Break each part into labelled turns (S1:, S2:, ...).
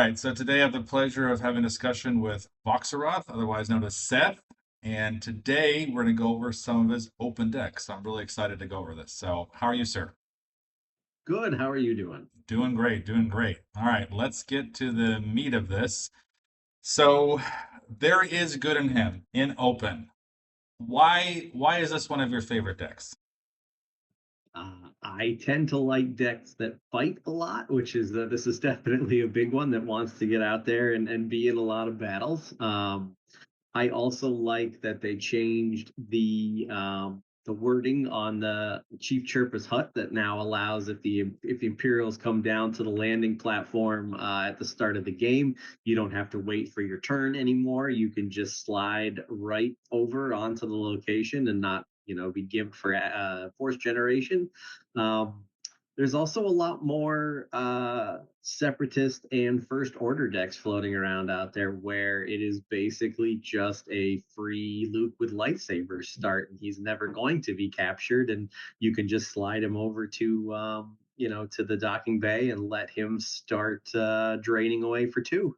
S1: right, so today I have the pleasure of having a discussion with Voxaroth, otherwise known as Seth. And today we're going to go over some of his open decks. So I'm really excited to go over this. So, how are you, sir?
S2: Good. How are you doing?
S1: Doing great, doing great. All right, let's get to the meat of this. So, there is good in him in open. Why is this one of your favorite decks?
S2: I tend to like decks that fight a lot, which is this is definitely a big one that wants to get out there and be in a lot of battles. I also like that they changed the wording on the Chief Chirpa's hut that now allows if the Imperials come down to the landing platform at the start of the game, you don't have to wait for your turn anymore. You can just slide right over onto the location and not be gimped for force generation. Um, there's also a lot more separatist and first order decks floating around out there where it is basically just a free Luke with lightsabers start, and he's never going to be captured, and you can just slide him over to the docking bay and let him start draining away for two.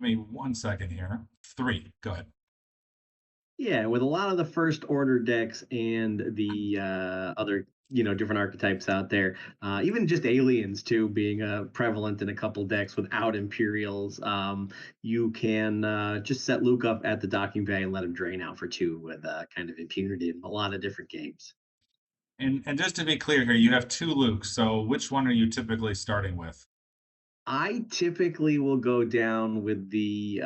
S1: I mean, 1 second here. Three, go ahead.
S2: Yeah, with a lot of the first order decks and the other, different archetypes out there, even just aliens too being prevalent in a couple decks without Imperials, you can just set Luke up at the docking bay and let him drain out for two with kind of impunity in a lot of different games.
S1: And just to be clear here, you have two Lukes. So, which one are you typically starting with?
S2: I typically will go down with the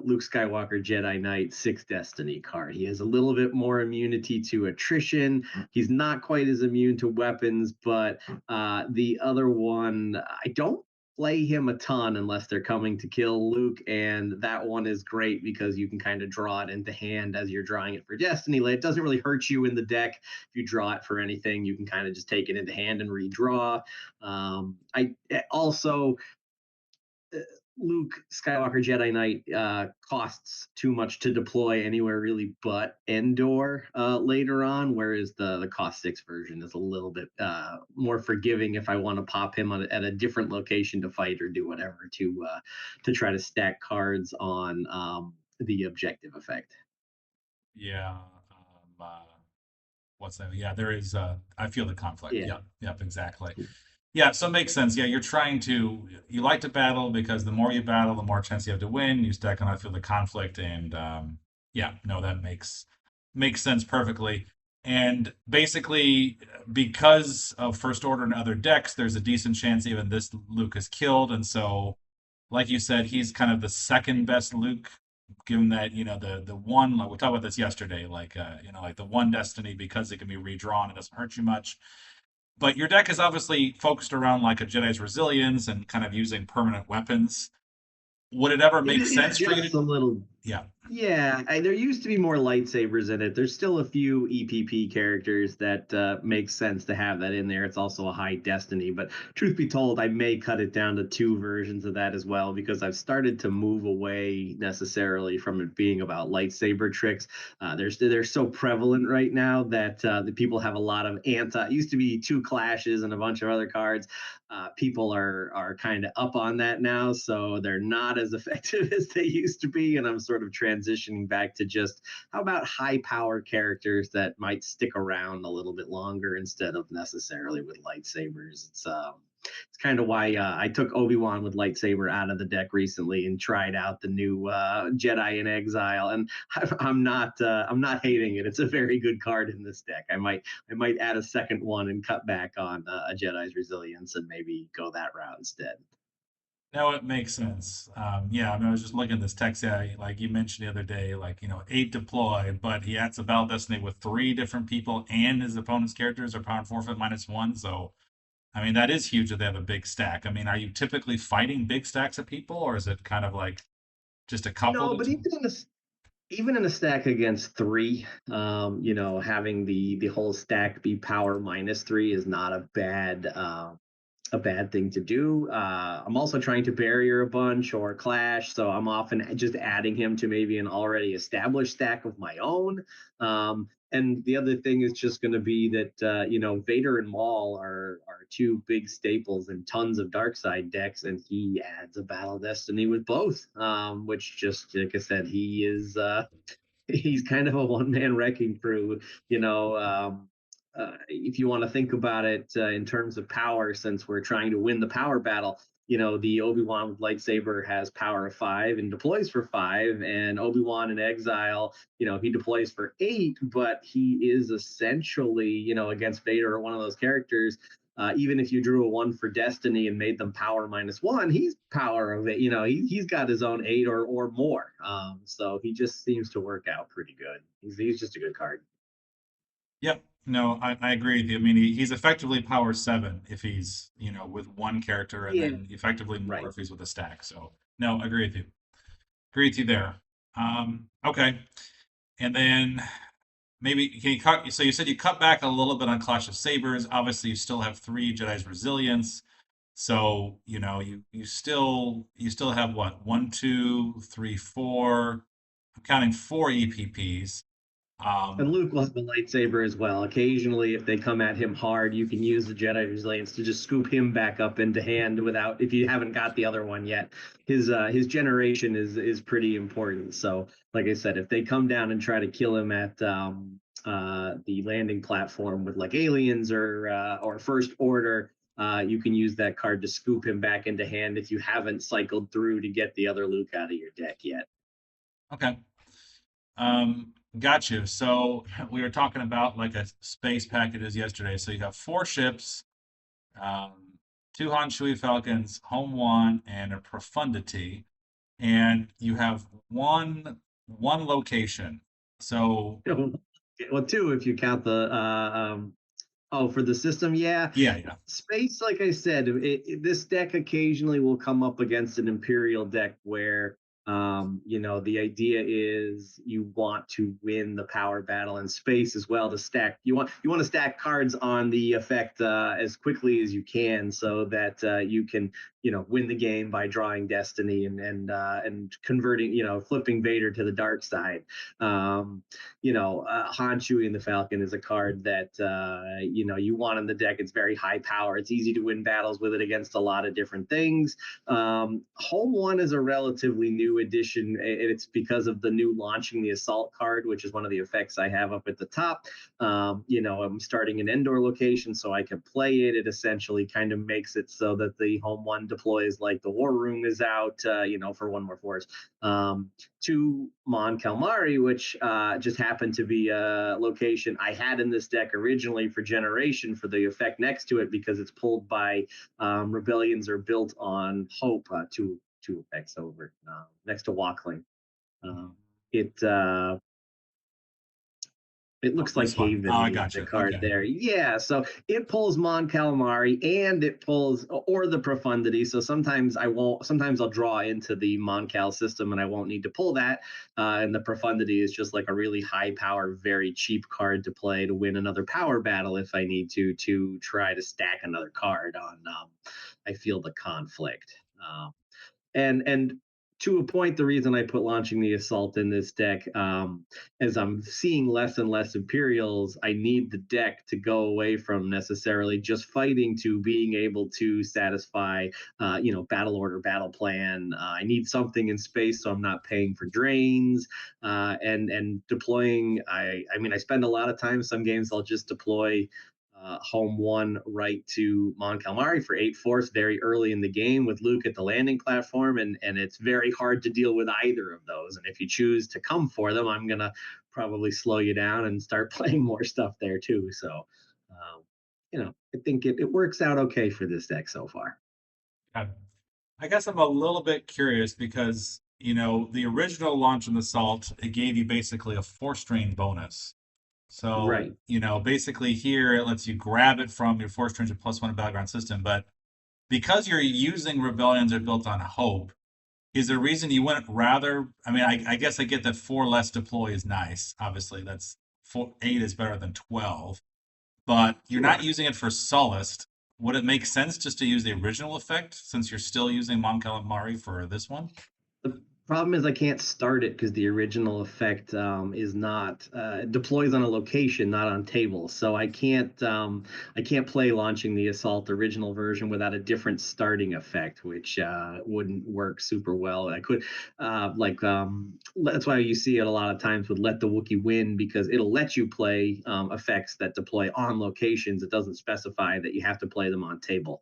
S2: Luke Skywalker Jedi Knight Six Destiny card. He has a little bit more immunity to attrition. He's not quite as immune to weapons, but the other one, I don't play him a ton unless they're coming to kill Luke, and that one is great because you can kind of draw it into hand as you're drawing it for Destiny. Like, it doesn't really hurt you in the deck if you draw it for anything. You can kind of just take it into hand and redraw. I also Luke Skywalker Jedi Knight costs too much to deploy anywhere really but Endor later on, whereas the cost six version is a little bit more forgiving if I want to pop him at a different location to fight or do whatever to try to stack cards on the objective effect.
S1: Yeah. What's that? Yeah, there is. I feel the conflict.
S2: Yeah.
S1: Yep. Yep. Exactly. Yeah. So it makes sense. Yeah, you like to battle because the more you battle, the more chance you have to win. You stack on. I feel the conflict, and yeah, no, that makes sense perfectly. And basically, because of First Order and other decks, there's a decent chance even this Luke is killed, and so like you said, he's kind of the second best Luke, given that the one like we talked about this yesterday, like like the one destiny because it can be redrawn, it doesn't hurt you much. But your deck is obviously focused around like a Jedi's resilience and kind of using permanent weapons. Would it ever
S2: It
S1: make
S2: it
S1: sense for you
S2: adjusts
S1: to?
S2: a little.
S1: Yeah,
S2: Yeah, there used to be more lightsabers in it. There's still a few EPP characters that makes sense to have that in there. It's also a high destiny, but truth be told, I may cut it down to two versions of that as well because I've started to move away necessarily from it being about lightsaber tricks. They're so prevalent right now that the people have a lot of anti. It used to be two clashes and a bunch of other cards. People are kind of up on that now, so they're not as effective as they used to be. And I'm sort of transitioning back to just how about high power characters that might stick around a little bit longer instead of necessarily with lightsabers. It's kind of why I took Obi-Wan with lightsaber out of the deck recently and tried out the new Jedi in Exile, and I'm not hating it. It's a very good card in this deck. I might add a second one and cut back on a Jedi's resilience and maybe go that route instead.
S1: no, it makes sense. Yeah, I mean, I was just looking at this text. Yeah, like you mentioned the other day, like eight deploy, but he adds a battle destiny with three different people, and his opponent's characters are power and forfeit -1. So I mean, that is huge that they have a big stack. I mean, are you typically fighting big stacks of people, or is it kind of like just a couple?
S2: No, but even in a stack against three, having the whole stack be power -3 is not a bad a bad thing to do. I'm also trying to barrier a bunch or clash, so I'm often just adding him to maybe an already established stack of my own. And the other thing is just going to be that Vader and Maul are two big staples in tons of dark side decks, and he adds a Battle Destiny with both, which just like I said, he's kind of a one man wrecking crew. You know, if you want to think about it in terms of power, since we're trying to win the power battle, the Obi-Wan with lightsaber has power of 5 and deploys for 5, and Obi-Wan in exile, he deploys for 8, but he is essentially, against Vader or one of those characters. Even if you drew a 1 for destiny and made them power -1, he's power of it. He's got his own 8 or more. So he just seems to work out pretty good. He's just a good card.
S1: Yep. No, I agree with you. I mean, he's effectively power 7 if he's, with one character, and
S2: Yeah,
S1: then effectively more
S2: right.
S1: if he's with a stack. So, no, I agree with you. Agree with you there. Okay. And then maybe can you cut? So you said you cut back a little bit on Clash of Sabers. Obviously, you still have 3 Jedi's Resilience. So, you still have what? One, two, three, four. I'm counting 4 EPPs.
S2: And
S1: Um,
S2: Luke will have a lightsaber as well. Occasionally, if they come at him hard, you can use the Jedi Resilience to just scoop him back up into hand without, if you haven't got the other one yet. His generation is pretty important. So, like I said, if they come down and try to kill him at the landing platform with like aliens or First Order, you can use that card to scoop him back into hand if you haven't cycled through to get the other Luke out of your deck yet.
S1: okay. Got you. So we were talking about like a space packages yesterday. So you have 4 ships, um, 2 Han Chewie Falcons, Home One, and a Profundity, and you have one location. So
S2: Well, two if you count the oh, for the system, yeah.
S1: yeah, yeah.
S2: Space, like I said, this deck occasionally will come up against an Imperial deck where, the idea is you want to win the power battle in space as well to stack. You want to stack cards on the effect as quickly as you can, so that you can, win the game by drawing Destiny and converting, flipping Vader to the dark side. Um, Han Chewie and the Falcon is a card that you want in the deck. It's very high power. It's easy to win battles with it against a lot of different things. Home One is a relatively new addition, and it's because of the new launching the assault card, which is one of the effects I have up at the top. I'm starting an Endor location, so I can play it. It essentially kind of makes it so that the Home One deploys like the War Room is out, for 1 more force. Um, to Mon Calamari, which just happened to be a location I had in this deck originally for Generation for the effect next to it because it's pulled by rebellions are built on Hope, two effects over next to Walkling. Um, it it
S1: Oh,
S2: looks like
S1: this one. Oh,
S2: Haven,
S1: I
S2: the,
S1: got
S2: the
S1: you.
S2: card
S1: Okay.
S2: there. Yeah, so it pulls Mon Calamari and it pulls or the Profundity. So sometimes I won't. Sometimes I'll draw into the Mon Cal system and I won't need to pull that. And the Profundity is just like a really high power, very cheap card to play to win another power battle if I need to try to stack another card on. I feel the conflict. And to a point, the reason I put launching the assault in this deck, as I'm seeing less and less Imperials, I need the deck to go away from necessarily just fighting to being able to satisfy, battle order, battle plan. I need something in space, so I'm not paying for drains, and deploying. I mean, I spend a lot of time. Some games I'll just deploy home one right to Mon Calamari for 8 force very early in the game with Luke at the landing platform, and it's very hard to deal with either of those. And if you choose to come for them, I'm gonna probably slow you down and start playing more stuff there too. So, I think it works out okay for this deck so far.
S1: Got it. I guess I'm a little bit curious because, the original launch in the Salt, it gave you basically a 4 strain bonus. So,
S2: Right.
S1: basically here it lets you grab it from your 4 strings of +1 battleground system. But because you're using rebellions are built on hope, is there a reason you wouldn't rather? I mean, I guess I get that 4 less deploy is nice. Obviously, that's 8 is better than 12, but you're not
S2: Sure.
S1: using it for Sullust. would it make sense just to use the original effect since you're still using Mon Calamari for this one?
S2: The problem is I can't start it because the original effect is not it deploys on a location, not on tables. So I can't play launching the assault original version without a different starting effect, which wouldn't work super well. I could that's why you see it a lot of times with Let the Wookiee Win, because it'll let you play effects that deploy on locations. It doesn't specify that you have to play them on table.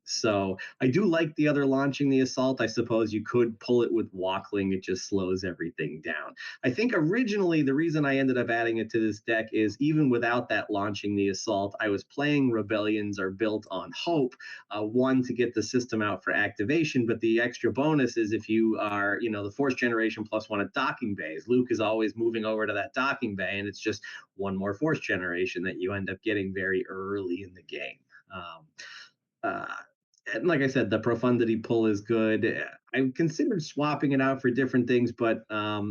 S2: So I do like the other launching the assault. I suppose you could pull it with Walkling. It just slows everything down. I think originally the reason I ended up adding it to this deck is even without that launching the assault, I was playing Rebellions are built on Hope, one to get the system out for activation, but the extra bonus is if you are, the Force Generation plus one at docking bays. Luke is always moving over to that docking bay, and it's just one more Force Generation that you end up getting very early in the game. Um, uh, and like I said, the profundity pull is good. I considered swapping it out for different things, but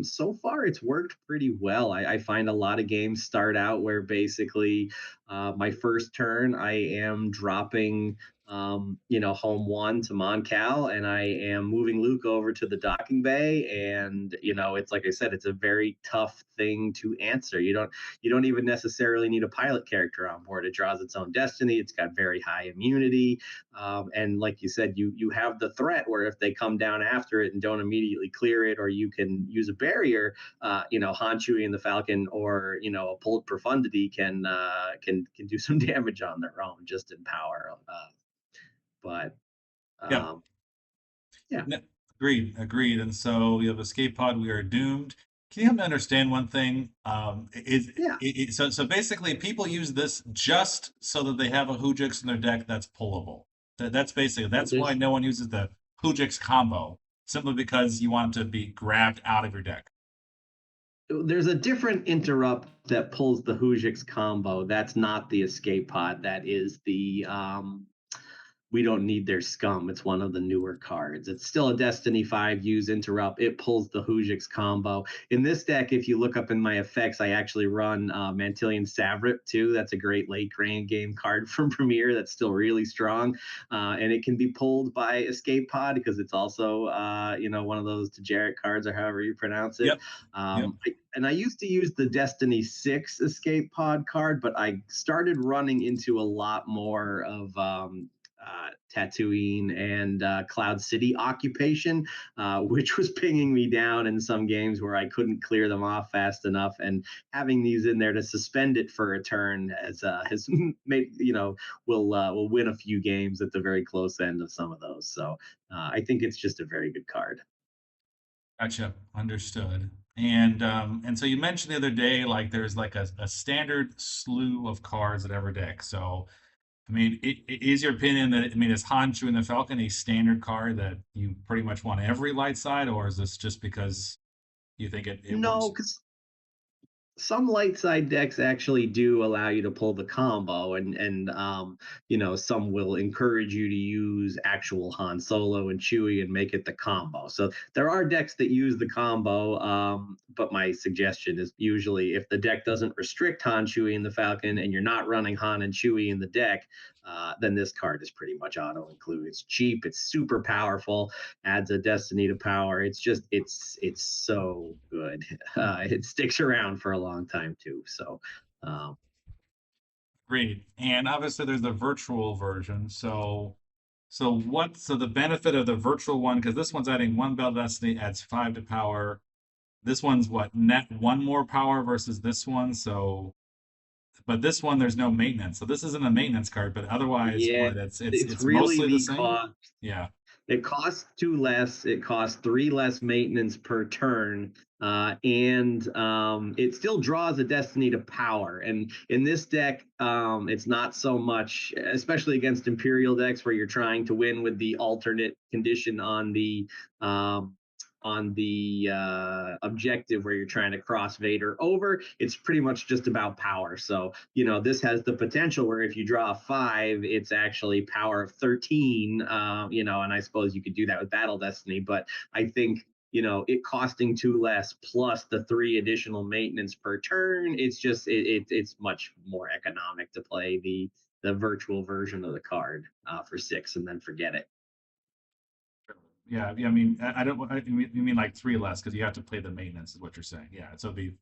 S2: so far it's worked pretty well. I find a lot of games start out where basically my first turn I am dropping, home one to Moncal, and I am moving Luke over to the docking bay. And it's like I said, it's a very tough thing to answer. You don't even necessarily need a pilot character on board. It draws its own destiny. It's got very high immunity. And like you said, you have the threat where if they come down after it and don't immediately clear it, or you can use a barrier, Han, Chewie, and the Falcon, or a pulled profundity can do some damage on their own just in power. But
S1: Yeah.
S2: um, yeah,
S1: No, agreed, agreed. And so you have escape pod. We are doomed. Can you help me understand one thing?
S2: yeah.
S1: So basically, people use this just so that they have a Hoojix in their deck that's pullable. That's why
S2: There's
S1: no one uses the Hoojix combo, simply because you want it to be grabbed out of your deck.
S2: there's a different interrupt that pulls the Hoojix combo. That's not the escape pod. That is the we don't need their scum. It's one of the newer cards. It's still a Destiny 5 use interrupt. It pulls the Hoojix combo. In this deck, if you look up in my effects, I actually run Mantilian Savrip too. That's a great late grand game card from Premier that's still really strong. And it can be pulled by Escape Pod because it's also, one of those degenerate cards or however you pronounce it.
S1: Yep, yep.
S2: And I used to use the Destiny 6 Escape Pod card, but I started running into a lot more of Tatooine and Cloud City occupation, which was pinging me down in some games where I couldn't clear them off fast enough. And having these in there to suspend it for a turn has made will win a few games at the very close end of some of those. So I think it's just a very good card.
S1: Gotcha. Understood. And so you mentioned the other day, like there's like a standard slew of cards at every deck. So I mean, is your opinion that is Honshu and the Falcon a standard card that you pretty much want every light side, or is this just because you think it
S2: No,
S1: works?
S2: because some light side decks actually do allow you to pull the combo, and some will encourage you to use actual Han Solo and Chewie and make it the combo. So there are decks that use the combo, but my suggestion is usually if the deck doesn't restrict Han, Chewie, and the Falcon, and you're not running Han and Chewie in the deck, then this card is pretty much auto include. It's cheap, it's super powerful, adds a destiny to power. It's so good. It sticks around for a long time too. So um,
S1: Great. And obviously there's the virtual version. So the benefit of the virtual one, because this one's adding one bell destiny, adds 5 to power. This one's what, net one more power versus this one. So but this one there's no maintenance. So this isn't a maintenance card, but otherwise
S2: yeah,
S1: what
S2: it's
S1: it's
S2: really
S1: mostly the
S2: the
S1: same.
S2: cost.
S1: Yeah.
S2: It costs two less. It costs three less maintenance per turn, and it still draws a destiny to power. And in this deck, it's not so much, especially against Imperial decks where you're trying to win with the alternate condition um, on the objective where you're trying to cross Vader over. It's pretty much just about power. So, this has the potential where if you draw a 5, it's actually power of 13, and I suppose you could do that with Battle Destiny. But I think, it costing two less plus the three additional maintenance per turn, it's just, it's much more economic to play the virtual version of the card for 6 and then forget it.
S1: Yeah, yeah. I mean, I don't. You mean like three less because you have to play the maintenance, is what you're saying? Yeah. So it'd be.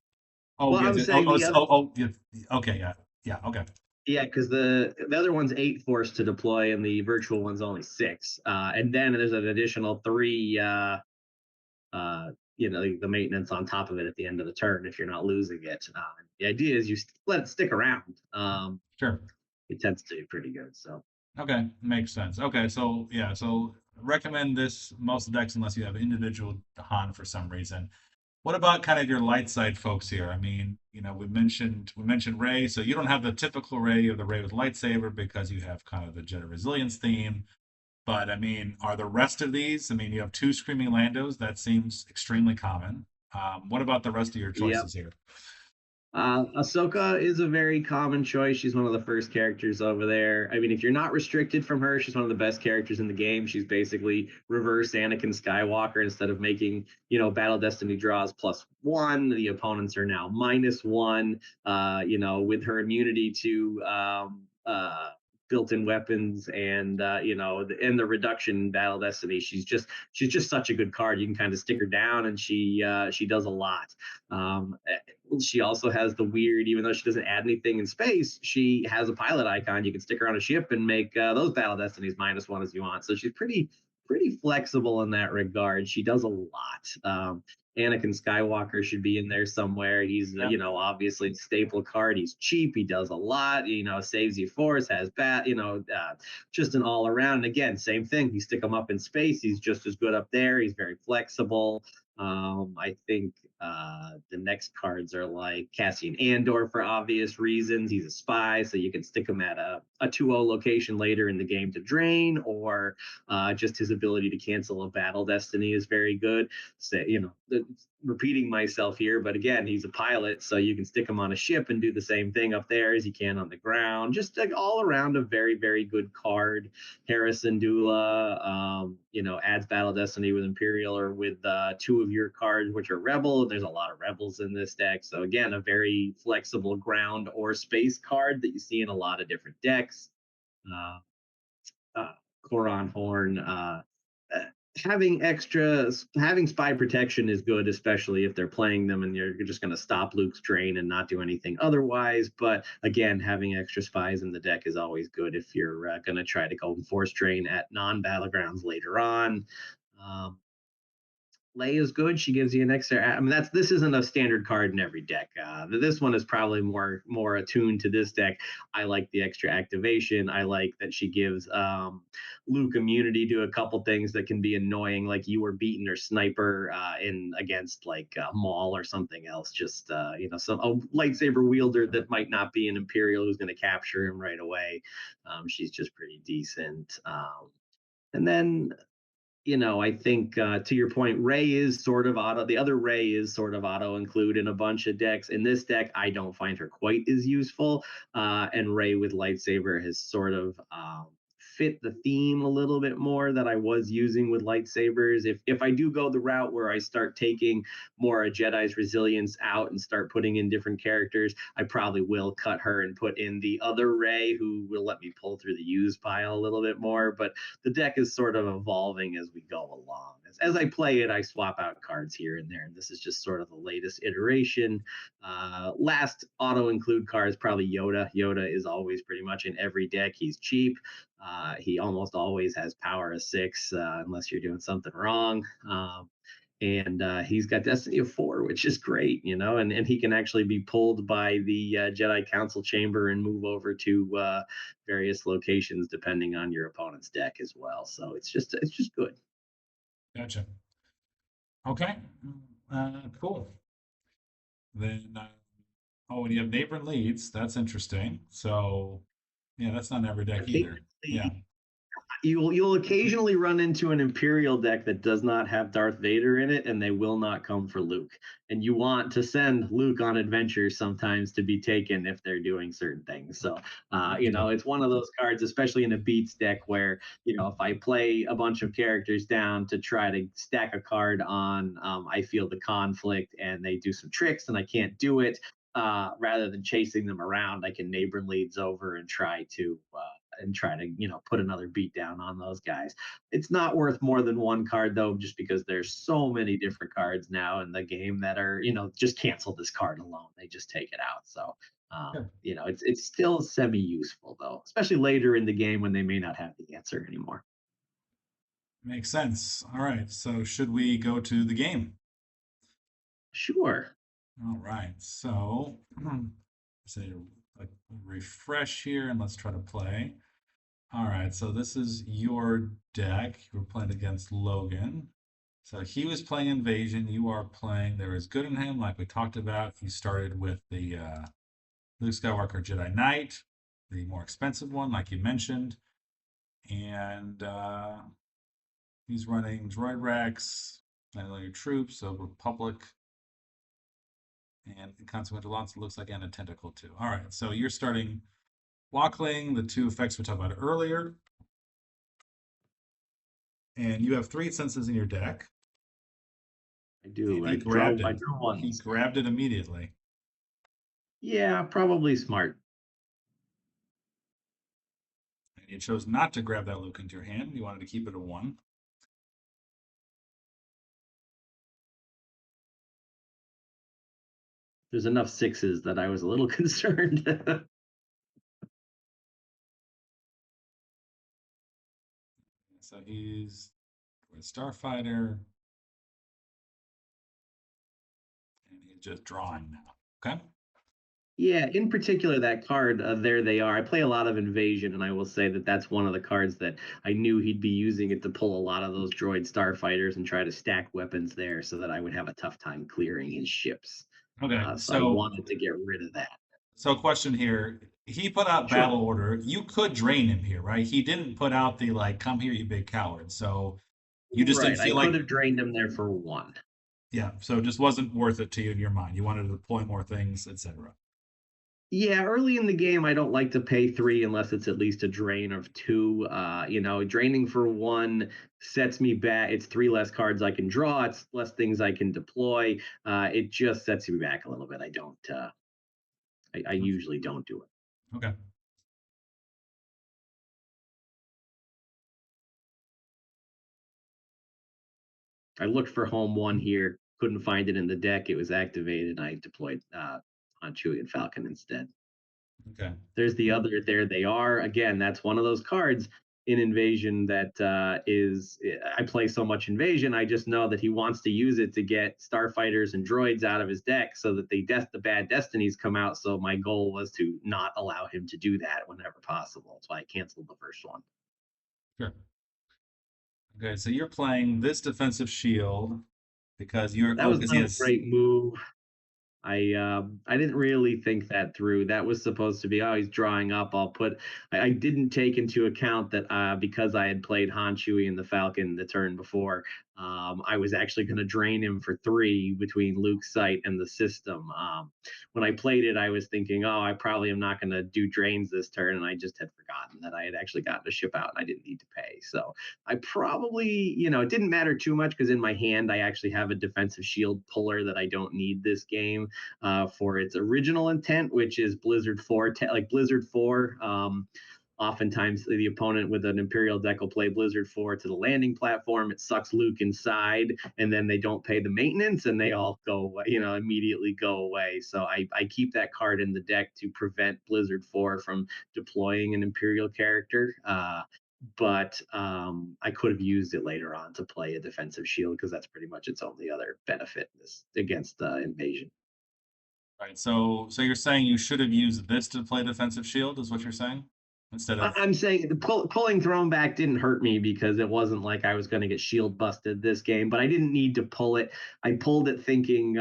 S1: Oh,
S2: Well,
S1: yeah.
S2: I'm saying the other.
S1: Yeah, okay. Yeah. Yeah. Okay.
S2: Yeah, because the other one's 8 force to deploy, and the virtual one's only 6. And then there's an additional 3. The maintenance on top of it at the end of the turn if you're not losing it. The idea is you let it stick around.
S1: Sure.
S2: It tends to be pretty good. So
S1: Okay. Makes sense. Okay. So yeah. So recommend this most decks unless you have individual Han for some reason. What about kind of your light side folks here? I mean, we mentioned Ray, so you don't have the typical Ray or the Ray with lightsaber because you have kind of the Jedi resilience theme. But I mean, are the rest of these? I mean, you have two Screaming Landos. That seems extremely common. What about the rest of your
S2: yeah.
S1: choices here?
S2: Ahsoka is a very common choice. She's one of the first characters over there. I mean, if you're not restricted from her, she's one of the best characters in the game. She's basically reverse Anakin Skywalker. Instead of making, Battle Destiny draws +1, the opponents are now -1. With her immunity to built-in weapons and the reduction in Battle Destiny, she's just such a good card. You can kind of stick her down, and she does a lot. She also has the weird, even though she doesn't add anything in space, she has a pilot icon. You can stick her on a ship and make those Battle Destinies -1 as you want. So she's pretty flexible in that regard. She does a lot. Anakin Skywalker should be in there somewhere. He's
S1: Yeah,
S2: obviously staple card. He's cheap. He does a lot. Saves you force, has just an all around. And again, same thing. You stick him up in space. He's just as good up there. He's very flexible. I think the next cards are like Cassian Andor for obvious reasons. He's a spy, so you can stick him at a 2-0 location later in the game to drain, or just his ability to cancel a battle destiny is very good. So, repeating myself here, but again, he's a pilot, so you can stick him on a ship and do the same thing up there as you can on the ground. Just like all around a very, very good card. Harrison Dula, adds Battle Destiny with Imperial or with 2 of your cards, which are Rebel. There's a lot of Rebels in this deck. So, again, a very flexible ground or space card that you see in a lot of different decks. Uh, uh, Coron Horn. Uh, having spy protection is good, especially if they're playing them and you're just going to stop Luke's drain and not do anything otherwise. But again, having extra spies in the deck is always good if you're going to try to go force drain at non-battlegrounds later on. Um, Lay is good. She gives you an extra. I mean, this isn't a standard card in every deck. This one is probably more attuned to this deck. I like the extra activation. I like that she gives Luke immunity to a couple things that can be annoying, like you were beaten or sniper in against like Maul or something else. Just some a lightsaber wielder that might not be an Imperial who's going to capture him right away. She's just pretty decent. And then I think to your point, Ray is sort of auto. The other Ray is sort of auto include in a bunch of decks. In this deck, I don't find her quite as useful. And Ray with lightsaber has sort of fit the theme a little bit more that I was using with lightsabers. If I do go the route where I start taking more a Jedi's resilience out and start putting in different characters, I probably will cut her and put in the other Ray who will let me pull through the use pile a little bit more. But the deck is sort of evolving as we go along. As I play it, I swap out cards here and there, and this is just sort of the latest iteration. Last auto include card is probably Yoda. Yoda is always pretty much in every deck. He's cheap. He almost always has power of 6, unless you're doing something wrong. And he's got Destiny of 4, which is great, and he can actually be pulled by the Jedi Council Chamber and move over to various locations depending on your opponent's deck as well. So it's just good.
S1: gotcha. Okay. Cool. Then, oh, and you have neighbor leads. That's interesting. So, yeah, that's not in every deck either. Yeah.
S2: You'll occasionally run into an Imperial deck that does not have Darth Vader in it, and they will not come for Luke. And you want to send Luke on adventures sometimes to be taken if they're doing certain things. So,
S1: Okay.
S2: it's one of those cards, especially in a beats deck, where if I play a bunch of characters down to try to stack a card on, I feel the conflict, and they do some tricks, and I can't do it. rather than chasing them around, I can neighbor leads over and try to put another beat down on those guys. It's not worth more than one card though, just because there's so many different cards now in the game that are just cancel this card alone. They just take it out. So
S1: Sure.
S2: it's still semi useful though, especially later in the game when they may not have the answer anymore.
S1: Makes sense. All right. So should we go to the game?
S2: Sure.
S1: All right. So say like refresh here and let's try to play. All right. So this is your deck. You were playing against Logan. So he was playing Invasion. You are playing There is Good in Him, like we talked about. You started with the Luke Skywalker Jedi Knight, the more expensive one, like you mentioned. And he's running Droid Rex, your troops, so Republic, and Consequential Launch looks like, and a Tentacle too. All right, so you're starting Walkling, the two effects we talked about earlier. And you have three senses in your deck.
S2: I do.
S1: And he grabbed
S2: I
S1: it.
S2: draw
S1: He
S2: ones.
S1: grabbed it immediately.
S2: Yeah, probably smart.
S1: And you chose not to grab that Luke into your hand. You wanted to keep it a one.
S2: There's enough sixes that I was a little concerned.
S1: So he's with Starfighter, and he's just drawing now. Okay.
S2: Yeah, in particular, that card, there they are. I play a lot of Invasion, and I will say that that's one of the cards that I knew he'd be using it to pull a lot of those droid starfighters and try to stack weapons there so that I would have a tough time clearing his ships.
S1: Okay.
S2: So I wanted to get rid of that.
S1: So question here. He put out
S2: Sure.
S1: battle order. You could drain him here, right? He didn't put out the like, come here, you big coward. So you just didn't
S2: Right. I
S1: feel
S2: could
S1: like,
S2: have drained him there for one.
S1: yeah. So it just wasn't worth it to you in your mind. You wanted to deploy more things, etc.
S2: Yeah, early in the game, I don't like to pay three unless it's at least a drain of two. Draining for one sets me back. It's three less cards I can draw. It's less things I can deploy. It just sets me back a little bit. I don't. I usually don't do it.
S1: Okay.
S2: I looked for home one here. Couldn't find it in the deck. It was activated. I deployed on Chewie and Falcon instead.
S1: Okay.
S2: There's the other. There they are. Again, that's one of those cards in Invasion that I play so much Invasion. I just know that he wants to use it to get starfighters and droids out of his deck so that the bad destinies come out. So my goal was to not allow him to do that whenever possible. That's why I canceled the first one.
S1: Sure. Okay. So you're playing this defensive shield because you're,
S2: That
S1: oh,
S2: was
S1: because he
S2: not a
S1: has,
S2: great move. I didn't really think that through. That was supposed to be, oh, he's drawing up. I didn't take into account that because I had played Han Chewie and the Falcon the turn before, I was actually going to drain him for three between Luke's sight and the system. When I played it, I was thinking, oh, I probably am not going to do drains this turn, and I just had forgotten that I had actually gotten a ship out and I didn't need to pay. So I probably, it didn't matter too much because in my hand I actually have a defensive shield puller that I don't need this game for its original intent, which is Blizzard 4, like Blizzard 4. Oftentimes, the opponent with an Imperial deck will play Blizzard 4 to the landing platform. It sucks Luke inside, and then they don't pay the maintenance, and they all go away, immediately go away. So I keep that card in the deck to prevent Blizzard 4 from deploying an Imperial character. But I could have used it later on to play a defensive shield because that's pretty much its only other benefit against invasion.
S1: right. So you're saying you should have used this to play defensive shield, is what you're saying? Instead of,
S2: I'm saying the pulling throne back didn't hurt me because it wasn't like I was going to get shield busted this game, but I didn't need to pull it. I pulled it thinking,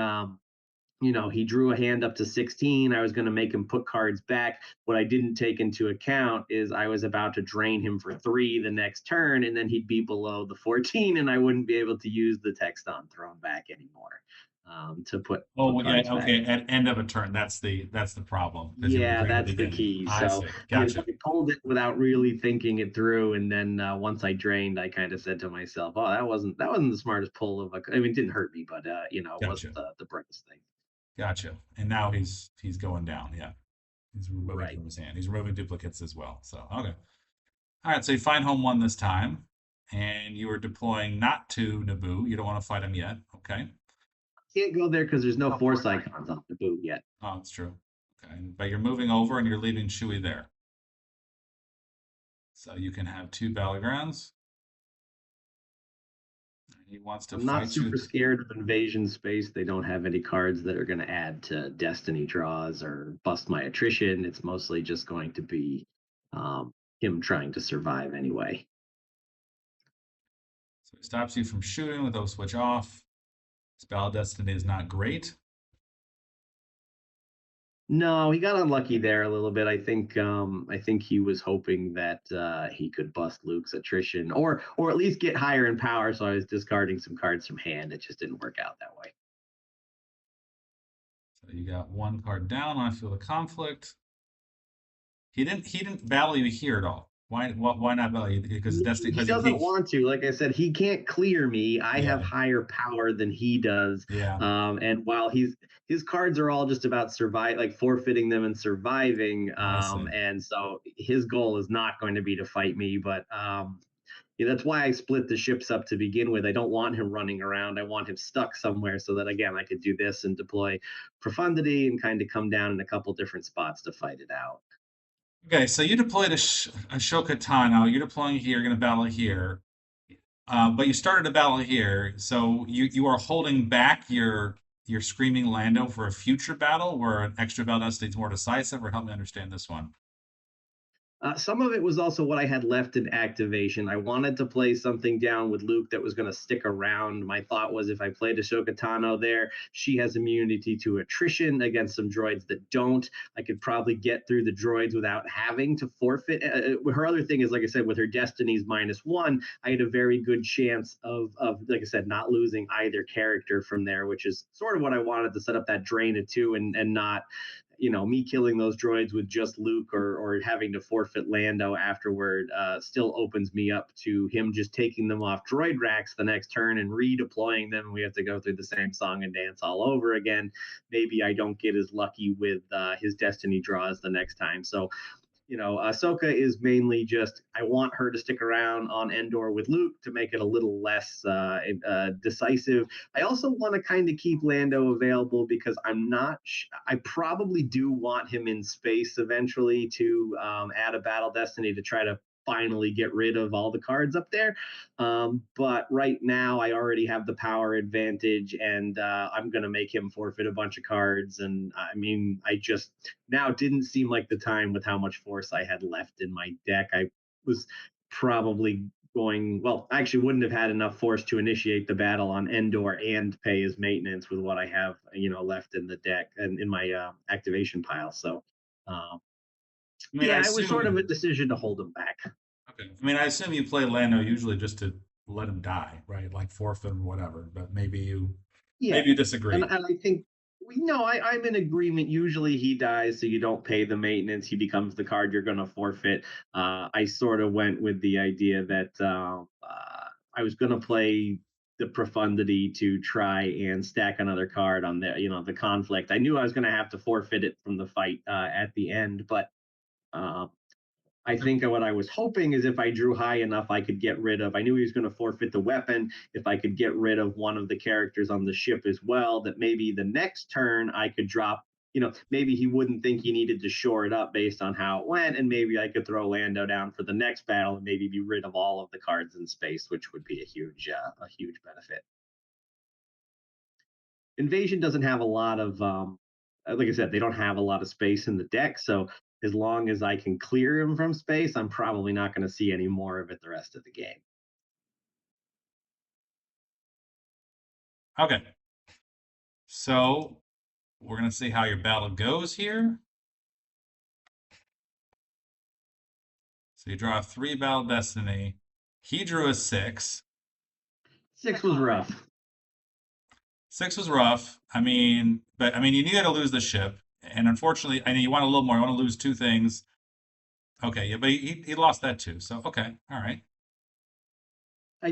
S2: he drew a hand up to 16. I was going to make him put cards back. What I didn't take into account is I was about to drain him for three the next turn, and then he'd be below the 14, and I wouldn't be able to use the text on thrown back anymore to
S1: oh,
S2: put
S1: well, yeah,
S2: cards back.
S1: okay. At end of a turn, that's the problem because you were
S2: Yeah,
S1: doing the
S2: that's the
S1: beginning.
S2: key.
S1: I
S2: So,
S1: see. Gotcha.
S2: I pulled it without really thinking it through, and then once I drained, I kind of said to myself, "Oh, that wasn't the smartest pull of a." I mean, it didn't hurt me, but it wasn't
S1: Gotcha.
S2: the brightest thing.
S1: Gotcha. And now he's going down. Yeah, he's removing
S2: Right.
S1: from his hand. He's removing duplicates as well. So okay. All right. So you find home one this time, and you are deploying not to Naboo. You don't want to fight him yet. Okay.
S2: Can't go there because there's no force icons on the boot yet.
S1: Oh, that's true. Okay. But you're moving over and you're leaving Chewie there. So you can have two battlegrounds. He wants to
S2: I'm not
S1: fight you.
S2: super scared of invasion space. They don't have any cards that are going to add to destiny draws or bust my attrition. It's mostly just going to be him trying to survive anyway.
S1: So he stops you from shooting with O switch off. His battle destiny is not great.
S2: No, he got unlucky there a little bit. I think he was hoping that he could bust Luke's attrition or at least get higher in power. So I was discarding some cards from hand. It just didn't work out that way.
S1: So you got one card down on Field of Conflict. He didn't battle you here at all. Why not battle you? Because destiny
S2: He
S1: because
S2: doesn't want to. Like I said, he can't clear me. I have
S1: yeah,
S2: higher power than he does.
S1: yeah,
S2: And while his cards are all just about survive, like forfeiting them and surviving.
S1: I see.
S2: And so his goal is not going to be to fight me, but yeah, that's why I split the ships up to begin with. I don't want him running around. I want him stuck somewhere so that again I could do this and deploy profundity and kind of come down in a couple different spots to fight it out.
S1: Okay, so you deployed a Ashoka Tano. You're deploying here. You're going to battle here. But you started a battle here, so you are holding back your screaming Lando for a future battle where an extra battle destiny is more decisive. Or help me understand this one.
S2: Some of it was also what I had left in activation. I wanted to play something down with Luke that was going to stick around. My thought was if I played Ahsoka Tano there, she has immunity to attrition against some droids that don't. I could probably get through the droids without having to forfeit. Her other thing is, like I said, with her destinies -1, I had a very good chance of like I said, not losing either character from there, which is sort of what I wanted to set up that drain of two and not me killing those droids with just Luke or having to forfeit Lando afterward still opens me up to him just taking them off droid racks the next turn and redeploying them. We have to go through the same song and dance all over again. Maybe I don't get as lucky with his destiny draws the next time. So Ahsoka is mainly just I want her to stick around on Endor with Luke to make it a little less decisive. I also want to kind of keep Lando available because I probably do want him in space eventually to add a battle destiny to try to finally get rid of all the cards up there. But right now, I already have the power advantage, and I'm going to make him forfeit a bunch of cards. And I mean, I just now didn't seem like the time with how much force I had left in my deck. I was probably I actually wouldn't have had enough force to initiate the battle on Endor and pay his maintenance with what I have, left in the deck and in my activation pile. So, uh,
S1: I mean, I
S2: yeah, it was sort of a
S1: assume.
S2: decision to hold him back.
S1: Okay. I mean, I assume you play Lando usually just to let him die, right? Like forfeit or whatever. But
S2: Yeah,
S1: maybe you
S2: and
S1: disagree.
S2: I think I'm in agreement. Usually he dies, so you don't pay the maintenance. He becomes the card you're going to forfeit. I sort of went with the idea that I was going to play the profundity to try and stack another card on the conflict. I knew I was going to have to forfeit it from the fight at the end, but uh, I think what I was hoping is if I drew high enough, I could get rid of. I knew he was going to forfeit the weapon. If I could get rid of one of the characters on the ship as well, that maybe the next turn I could drop. Maybe he wouldn't think he needed to shore it up based on how it went, and maybe I could throw Lando down for the next battle and maybe be rid of all of the cards in space, which would be a huge benefit. Invasion doesn't have a lot of like I said, they don't have a lot of space in the deck. So as long as I can clear him from space, I'm probably not going to see any more of it the rest of the game.
S1: Okay. So we're gonna see how your battle goes here. So you draw a 3 battle destiny. He drew a 6.
S2: 6 was rough.
S1: 6 was rough. But you needed to lose the ship, and unfortunately, I mean, you want a little more. You want to lose 2 things. Okay, yeah, but he lost that too. So okay, all right.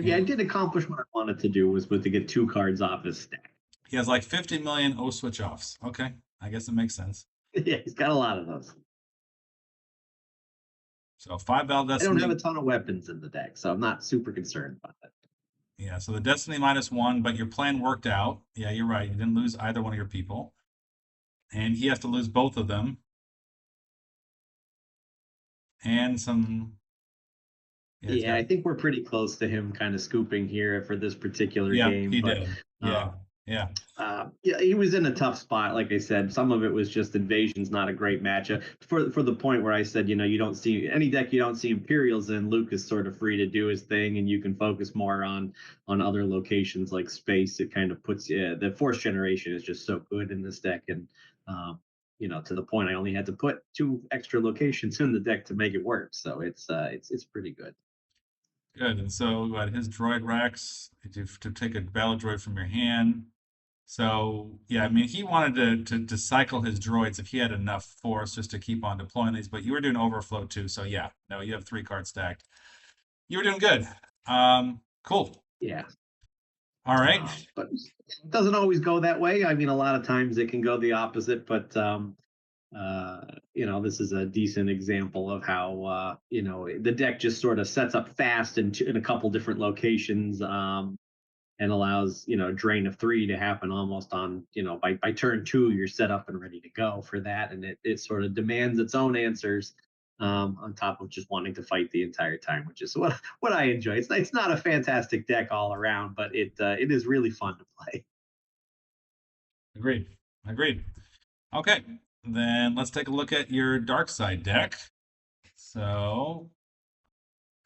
S2: Yeah, I
S1: And
S2: did accomplish what I wanted to do was to get 2 cards off his stack.
S1: He has like 50 million O switch offs. Okay, I guess it makes sense.
S2: Yeah, he's got a lot of those.
S1: So 5 Battle
S2: I don't have
S1: Destiny.
S2: a ton of weapons in the deck, so I'm not super concerned about it.
S1: Yeah, so the Destiny -1, but your plan worked out. Yeah, you're right. You didn't lose either one of your people. And he has to lose both of them. And some, yeah, he's
S2: Yeah,
S1: got,
S2: I think we're pretty close to him kind of scooping here for this particular
S1: yeah,
S2: game,
S1: he
S2: but
S1: did. Yeah,
S2: uh,
S1: yeah,
S2: yeah, he was in a tough spot. Like I said, some of it was just Invasion's not a great matchup for the point where I said, you don't see any deck you don't see Imperials in. Luke is sort of free to do his thing, and you can focus more on other locations like space. It kind of puts the Force generation is just so good in this deck, and um, to the point I only had to put two extra locations in the deck to make it work. So it's pretty good.
S1: good. And so his droid racks to take a battle droid from your hand. So yeah, I mean, he wanted to cycle his droids if he had enough force just to keep on deploying these, but you were doing overflow too. So yeah, no, you have 3 cards stacked. You were doing good. Cool.
S2: Yeah.
S1: All right.
S2: But it doesn't always go that way. I mean, a lot of times it can go the opposite, but uh, this is a decent example of how the deck just sort of sets up fast in a couple different locations, and allows drain of three to happen almost on by turn two you're set up and ready to go for that, and it sort of demands its own answers. On top of just wanting to fight the entire time, which is what I enjoy. It's not a fantastic deck all around, but it is really fun to play.
S1: Agreed. Agreed. Okay. Then let's take a look at your dark side deck. So,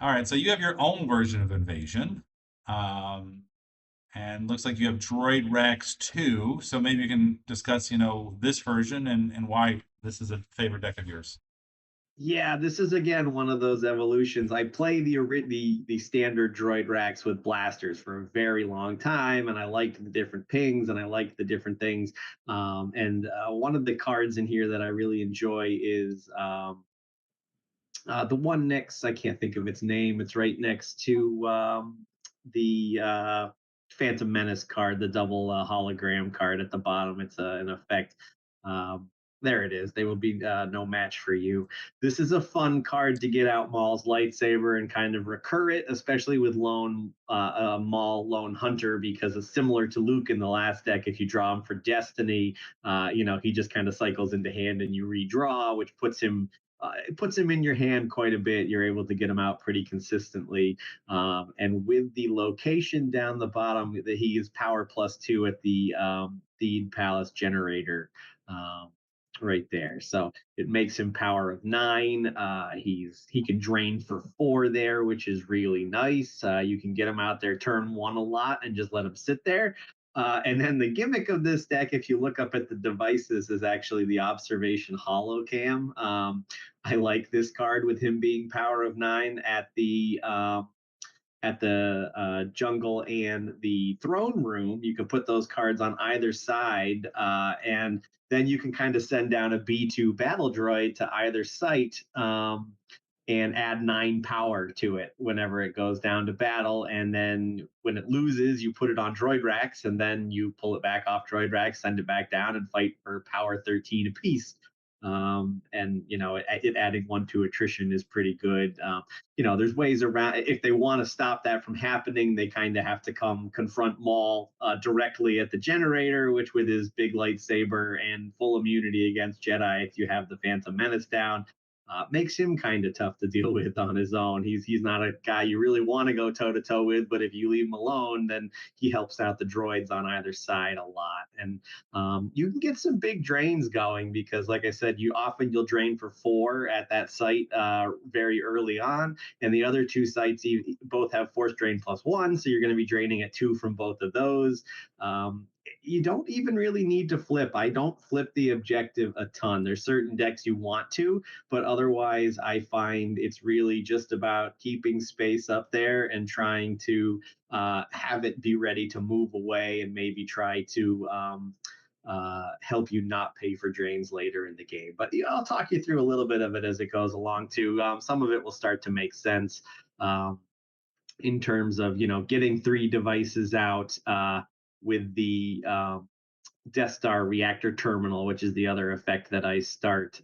S1: all right. So you have your own version of Invasion. Um, and looks like you have Droid Rex 2. So maybe you can discuss, this version and why this is a favorite deck of yours.
S2: Yeah, this is again one of those evolutions. I play the standard droid racks with blasters for a very long time, and I liked the different pings and I liked the different things. And one of the cards in here that I really enjoy is the one next, I can't think of its name. It's right next to the Phantom Menace card, the double hologram card at the bottom. It's an effect. Um, there it is. They will be no match for you. This is a fun card to get out Maul's lightsaber and kind of recur it, especially with Maul Lone Hunter, because it's similar to Luke in the last deck. If you draw him for Destiny, he just kind of cycles into hand and you redraw, which it puts him in your hand quite a bit. You're able to get him out pretty consistently. And with the location down the bottom, that he is power +2 at the Theed Palace generator. Right there, so it makes him power of 9. He can drain for 4 there, which is really nice. You can get him out there turn 1 a lot and just let him sit there. And then the gimmick of this deck, if you look up at the devices, is actually the observation holocam. I like this card with him being power of 9 at the jungle and the throne room. You can put those cards on either side, and then you can kind of send down a B2 battle droid to either site, and add 9 power to it whenever it goes down to battle. And then when it loses, you put it on droid racks, and then you pull it back off droid racks, send it back down, and fight for power 13 apiece. And it adding 1 to attrition is pretty good. There's ways around. If they want to stop that from happening, they kind of have to come confront Maul directly at the generator, which with his big lightsaber and full immunity against Jedi, if you have the Phantom Menace down, makes him kind of tough to deal with on his own. He's not a guy you really want to go toe to toe with, but if you leave him alone, then he helps out the droids on either side a lot. And you can get some big drains going because, like I said, you'll drain for 4 at that site very early on, and the other 2 sites both have force drain +1, so you're going to be draining at 2 from both of those. You don't even really need to flip. I don't flip the objective a ton. There's certain decks you want to, but otherwise I find it's really just about keeping space up there and trying to have it be ready to move away and maybe try to help you not pay for drains later in the game. But I'll talk you through a little bit of it as it goes along too. Some of it will start to make sense in terms of getting 3 devices out. with the Death Star reactor terminal, which is the other effect that I start,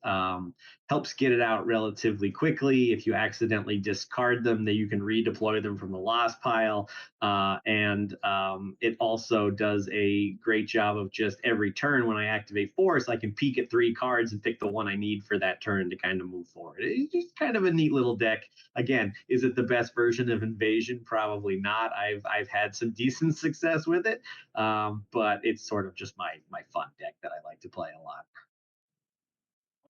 S2: helps get it out relatively quickly. If you accidentally discard them, that you can redeploy them from the lost pile. And it also does a great job of just every turn when I activate force, I can peek at 3 cards and pick the one I need for that turn to kind of move forward. It's just kind of a neat little deck. Again, is it the best version of Invasion? Probably not. I've had some decent success with it, but it's sort of just my fun deck that I like to play a lot.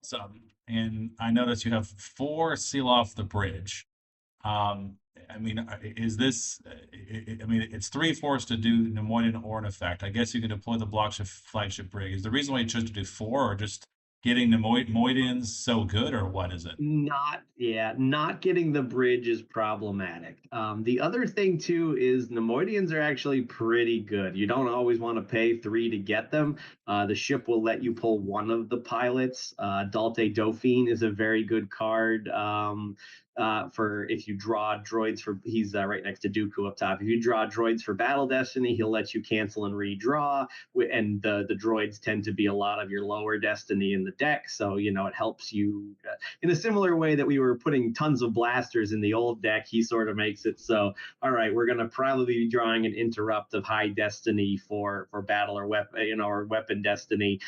S1: So, and I notice you have 4 seal off the bridge. I mean, is this? I mean, it's 3 force to do Nemoidian or an effect. I guess you can deploy the block shift flagship brig. Is the reason why you chose to do 4, or just getting Nemoidians so good, or what is it?
S2: Not getting the bridge is problematic. The other thing too is Nemoidians are actually pretty good. You don't always want to pay 3 to get them. The ship will let you pull one of the pilots. Dalte Dauphine is a very good card. For if you draw droids for, he's right next to Dooku up top. If you draw droids for Battle Destiny, he'll let you cancel and redraw. And the droids tend to be a lot of your lower destiny in the deck, so it helps you in a similar way that we were putting tons of blasters in the old deck. He sort of makes it so, all right, we're going to probably be drawing an interrupt of high destiny for battle or weapon, or weapon destiny,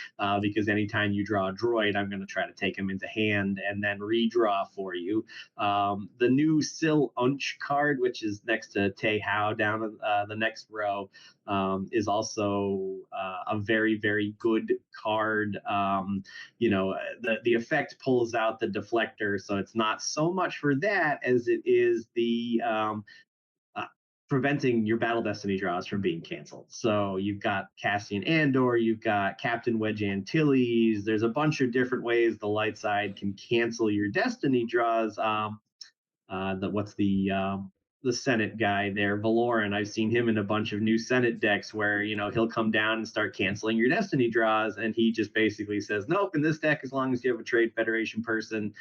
S2: because anytime you draw a droid, I'm going to try to take him into hand and then redraw for you. The new Sil Unch card, which is next to Te Hao down the next row, is also a very, very good card. The effect pulls out the deflector, so it's not so much for that as it is the uh, preventing your battle destiny draws from being canceled. So you've got Cassian Andor, you've got Captain Wedge Antilles. There's a bunch of different ways the light side can cancel your destiny draws. What's the Senate guy there, Valoran. I've seen him in a bunch of new Senate decks where he'll come down and start canceling your Destiny draws, and he just basically says, "Nope, in this deck, as long as you have a Trade Federation person,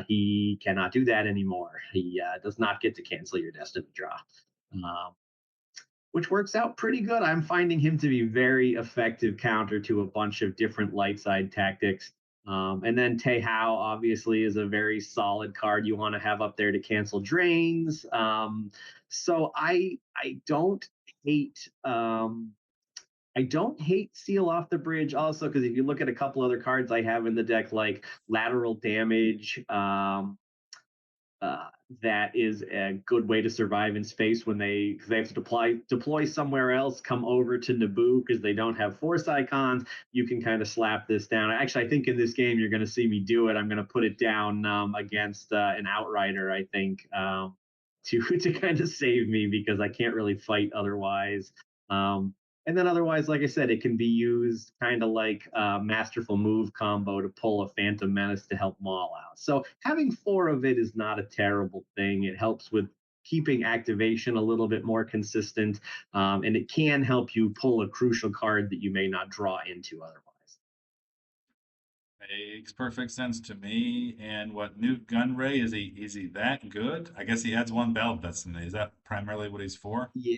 S2: he cannot do that anymore. He does not get to cancel your Destiny draw." Um, which works out pretty good. I'm finding him to be very effective counter to a bunch of different light side tactics. And then Tehao obviously is a very solid card you want to have up there to cancel drains. So I don't hate Seal Off the Bridge also, because if you look at a couple other cards I have in the deck like Lateral Damage, uh, that is a good way to survive in space when they have to deploy somewhere else, come over to Naboo because they don't have force icons. You can kind of slap this down. Actually, I think in this game you're going to see me do it. I'm going to put it down against an outrider, I think, to kind of save me because I can't really fight otherwise. Um, and then otherwise, like I said, it can be used kind of like a masterful move combo to pull a Phantom Menace to help Maul out. So having 4 of it is not a terrible thing. It helps with keeping activation a little bit more consistent, and it can help you pull a crucial card that you may not draw into otherwise.
S1: Makes perfect sense to me. And what Newt Gunray, is he that good? I guess he adds 1 battle destiny. Is that primarily what he's for?
S2: Yeah,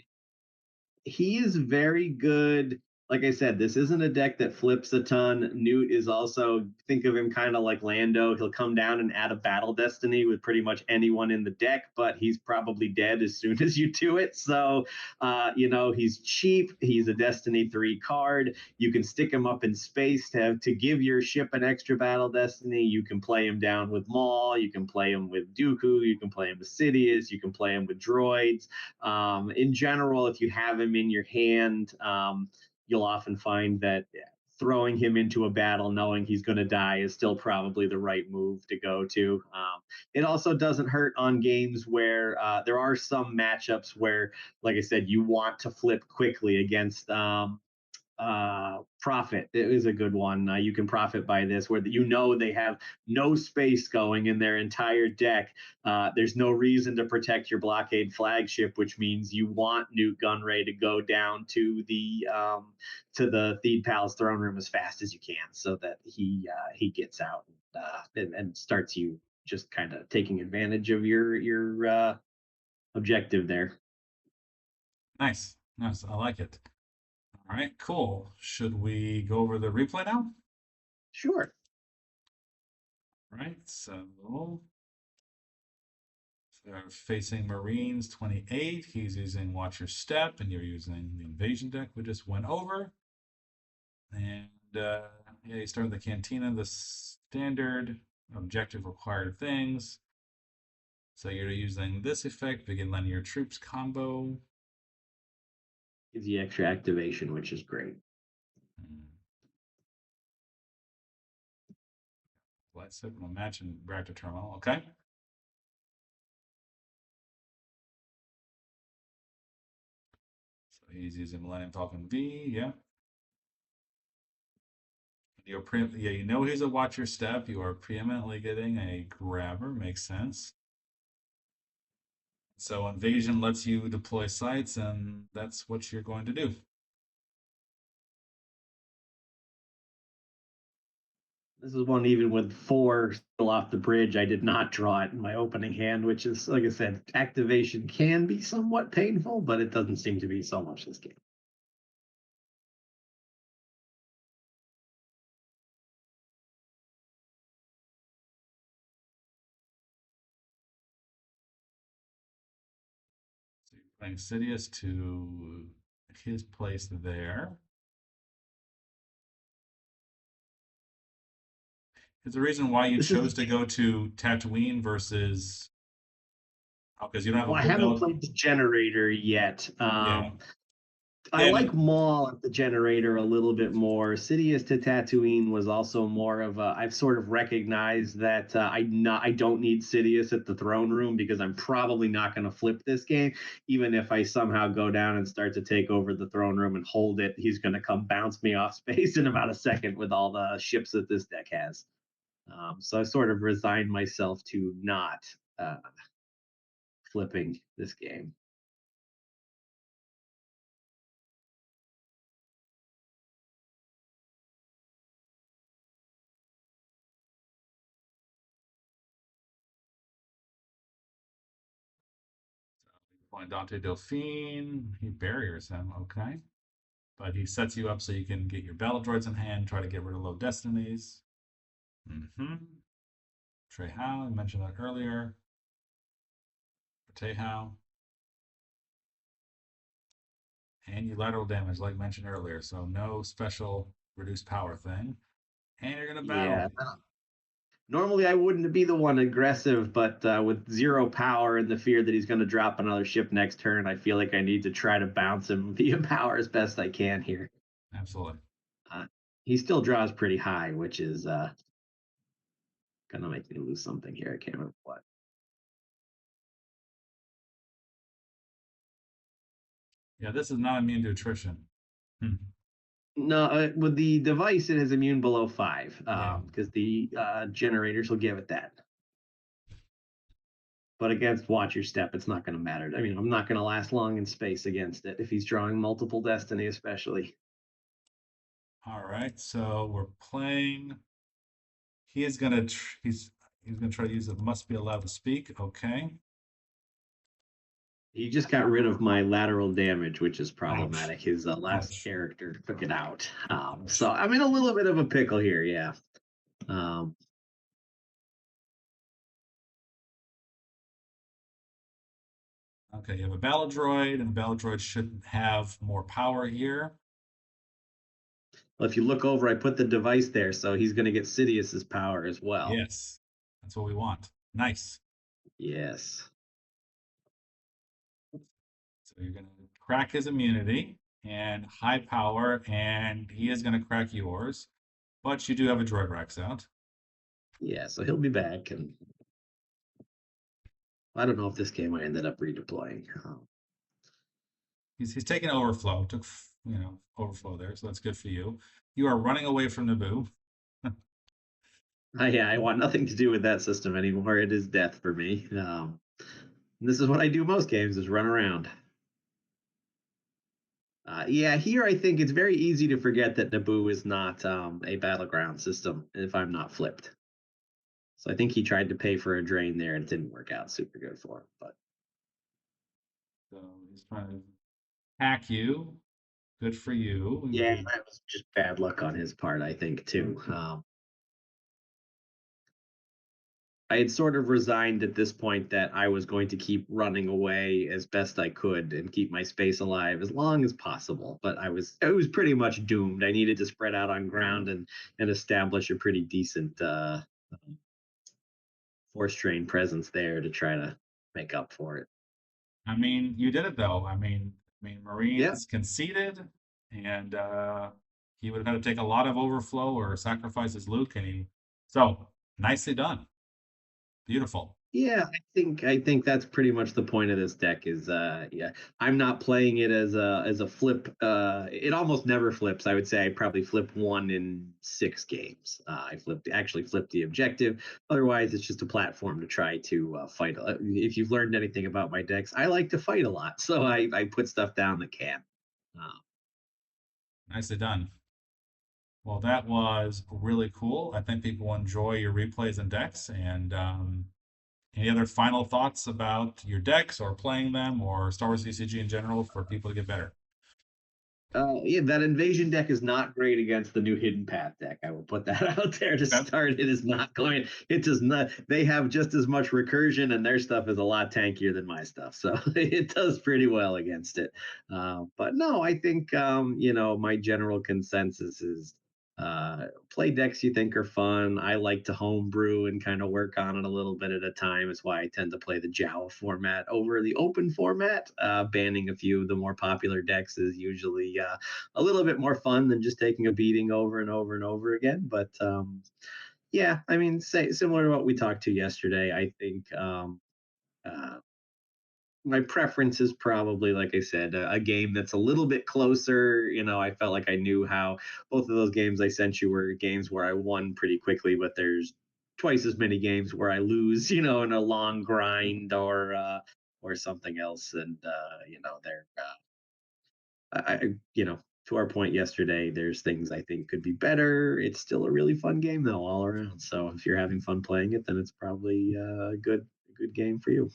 S2: he is very good. Like I said, this isn't a deck that flips a ton. Newt is also, think of him kind of like Lando. He'll come down and add a battle destiny with pretty much anyone in the deck, but he's probably dead as soon as you do it. So, he's cheap. He's a Destiny 3 card. You can stick him up in space to give your ship an extra battle destiny. You can play him down with Maul. You can play him with Dooku. You can play him with Sidious. You can play him with droids. In general, if you have him in your hand, you'll often find that throwing him into a battle knowing he's going to die is still probably the right move to go to. It also doesn't hurt on games where there are some matchups where, like I said, you want to flip quickly against Profit. It is a good one. You can profit by this, where they have no space going in their entire deck. There's no reason to protect your blockade flagship, which means you want Newt Gunray to go down to the Theed Palace throne room as fast as you can, so that he gets out and starts you just kind of taking advantage of your objective there.
S1: Nice. Nice. I like it. All right, cool. Should we go over the replay now?
S2: Sure.
S1: All right, so they're facing Marines 28. He's using Watch Your Step, and you're using the invasion deck we just went over. And yeah, you start with the Cantina, the standard objective required things. So you're using this effect, begin lending your troops combo.
S2: Gives you extra activation, which is great.
S1: Hmm. Let's signal match and reactor terminal. Okay. So he's using Millennium Falcon V. Yeah. Yeah, you know he's a watch your step. You are preeminently getting a grabber. Makes sense. So invasion lets you deploy sites, and that's what you're going to do.
S2: This is one even with four still off the bridge. I did not draw it in my opening hand, which is, like I said, activation can be somewhat painful, but it doesn't seem to be so much this game.
S1: So you're playing Sidious to his place there. Is the reason why you
S2: This is
S1: chose to go to Tatooine versus because you don't have a
S2: well, I
S1: blue
S2: haven't
S1: belt?
S2: played the generator yet.
S1: Yeah.
S2: I
S1: Yeah,
S2: like Maul at the generator a little bit more. Sidious to Tatooine was also more of a. I've sort of recognized that I don't need Sidious at the throne room because I'm probably not going to flip this game. Even if I somehow go down and start to take over the throne room and hold it, he's going to come bounce me off space in about a second with all the ships that this deck has. So I sort of resigned myself to not uh, flipping this game.
S1: point Dante Delphine. He barriers him. Okay. But he sets you up so you can get your battle droids in hand, try to get rid of low destinies. Mm-hmm. Trey Howe, I mentioned that earlier. Tehow. And you lateral damage, like mentioned earlier. So no special reduced power thing. And you're going to battle
S2: Yeah,
S1: me.
S2: normally I wouldn't be the one aggressive, but with zero power and the fear that he's going to drop another ship next turn, I feel like I need to try to bounce him via power as best I can here.
S1: Absolutely.
S2: Uh, he still draws pretty high, which is going to make me lose something here. I can't remember what.
S1: Yeah, this is not immune to attrition. Hmm.
S2: No, with the device, it is immune below 5
S1: Yeah,
S2: because the generators will give it that. But against Watch Your Step, it's not going to matter. I mean, I'm not going to last long in space against it if he's drawing multiple Destiny, especially.
S1: all right. So we're playing. He is gonna he's gonna try to use it. Must be allowed to speak. Okay.
S2: He just got rid of my lateral damage, which is
S1: Ouch.
S2: problematic. His last
S1: Ouch.
S2: character took it out. So
S1: Ouch.
S2: I'm in a little bit of a pickle here. Yeah. Um,
S1: Okay, you have a battle droid, and the battle droid should have more power here.
S2: well, if you look over, I put the device there, so he's going to get Sidious's power as well.
S1: Yes, that's what we want. Nice.
S2: Yes.
S1: So you're gonna crack his immunity and high power, and he is gonna crack yours. But you do have a droid Rex out.
S2: Yeah. So he'll be back. And I don't know if this game I ended up redeploying.
S1: He's taking overflow. Took overflow there, so that's good for you. You are running away from Naboo.
S2: Yeah, I want nothing to do with that system anymore. It is death for me. This is what I do most games: is run around. Yeah, here I think it's very easy to forget that Naboo is not a battleground system if I'm not flipped. So I think he tried to pay for a drain there and it didn't work out super good for him. But
S1: So he's trying to hack you. Good for you.
S2: Yeah, that was just bad luck on his part, I think, too. I had sort of resigned at this point that I was going to keep running away as best I could and keep my space alive as long as possible. But I was pretty much doomed. I needed to spread out on ground and establish a pretty decent force train presence there to try to make up for it.
S1: I mean, you did it though.
S2: Yeah.
S1: Marines conceded, and he would have had to take a lot of overflow or sacrifice his Luke, and so nicely done. Beautiful.
S2: Yeah, I think that's pretty much the point of this deck is yeah, I'm not playing it as a flip. It almost never flips. I would say I probably flip one in 6 games. I flipped the objective. Otherwise, it's just a platform to try to fight. If you've learned anything about my decks, I like to fight a lot, so I put stuff down that can. Uh,
S1: Nicely done. Well, that was really cool. I think people enjoy your replays and decks. And any other final thoughts about your decks or playing them or Star Wars CCG in general for people to get better?
S2: Yeah, that invasion deck is not great against the new hidden path deck. I will put that out there to
S1: Okay.
S2: start. It is not going. It does not. They have just as much recursion, and their stuff is a lot tankier than my stuff. So it does pretty well against it. But no, I think my general consensus is play decks you think are fun. I like to homebrew and kind of work on it a little bit at a time. Is why I tend to play the Jawa format over the open format. Banning a few of the more popular decks is usually a little bit more fun than just taking a beating over and over and over again. But yeah, I mean, say similar to what we talked to yesterday. I think uh, my preference is probably, like I said, a game that's a little bit closer. I felt like I knew how both of those games I sent you were games where I won pretty quickly, but there's twice as many games where I lose, in a long grind or something else. And they're to our point yesterday, there's things I think could be better. It's still a really fun game though, all around. So if you're having fun playing it, then it's probably a good game for you.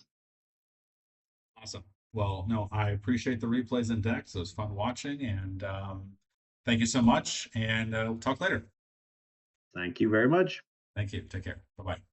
S1: Awesome. Well, no, I appreciate the replays and decks. It was fun watching, and thank you so much. And we'll talk later.
S2: Thank you very much.
S1: Thank you. Take care. Bye bye.